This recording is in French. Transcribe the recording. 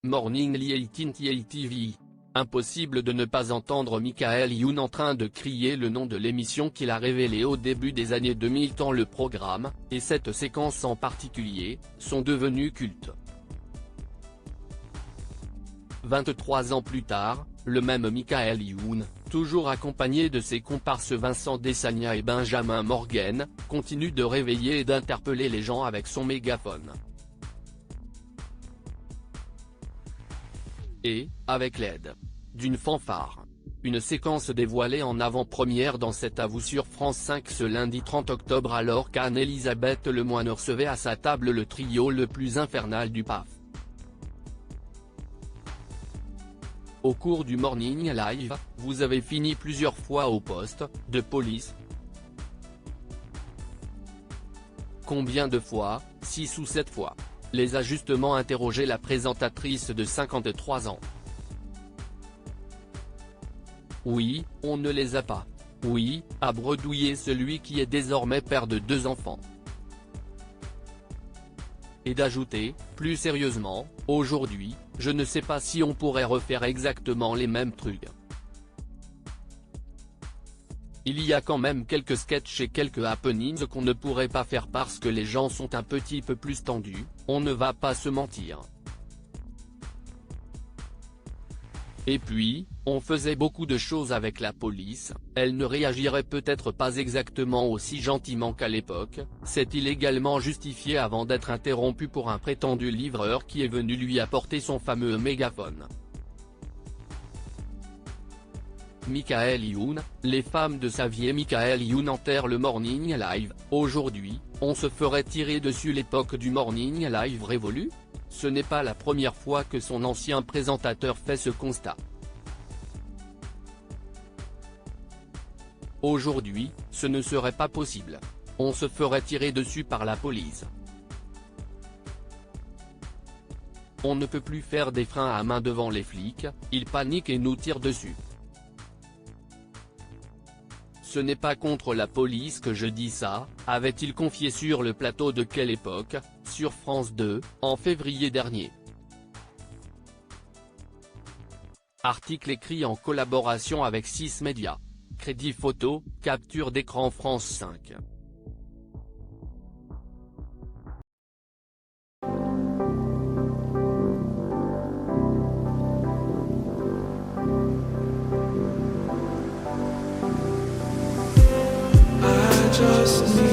Morning Live TV. Impossible de ne pas entendre Michael Youn en train de crier le nom de l'émission qu'il a révélée au début des années 2000 tant le programme, et cette séquence en particulier, sont devenus cultes. 23 ans plus tard, le même Michael Youn, toujours accompagné de ses comparses Vincent Desagna et Benjamin Morgen, continue de réveiller et d'interpeller les gens avec son mégaphone. Et, avec l'aide d'une fanfare. Une séquence dévoilée en avant-première dans Cet à vous sur France 5 ce lundi 30 octobre alors qu'Anne-Elisabeth Lemoine recevait à sa table le trio le plus infernal du PAF. Au cours du Morning Live, vous avez fini plusieurs fois au poste de police. Combien de fois? 6 ou 7 fois. Les ajustements interrogeait la présentatrice de 53 ans. Oui, on ne les a pas. Oui, a bredouillé celui qui est désormais père de 2 enfants. Et d'ajouter, plus sérieusement, aujourd'hui, je ne sais pas si on pourrait refaire exactement les mêmes trucs. Il y a quand même quelques sketchs et quelques happenings qu'on ne pourrait pas faire parce que les gens sont un petit peu plus tendus, on ne va pas se mentir. Et puis, on faisait beaucoup de choses avec la police, elle ne réagirait peut-être pas exactement aussi gentiment qu'à l'époque, c'est illégalement justifié avant d'être interrompu pour un prétendu livreur qui est venu lui apporter son fameux mégaphone. Michael Youn, les femmes de sa vie et Michael Youn enterre le Morning Live. Aujourd'hui, on se ferait tirer dessus l'époque du Morning Live révolue? Ce n'est pas la première fois que son ancien présentateur fait ce constat. Aujourd'hui, ce ne serait pas possible. On se ferait tirer dessus par la police. On ne peut plus faire des freins à main devant les flics, ils paniquent et nous tirent dessus. Ce n'est pas contre la police que je dis ça, avait-il confié sur le plateau de Quelle époque, sur France 2, en février dernier. Article écrit en collaboration avec 6 médias. Crédit photo, capture d'écran France 5. Just need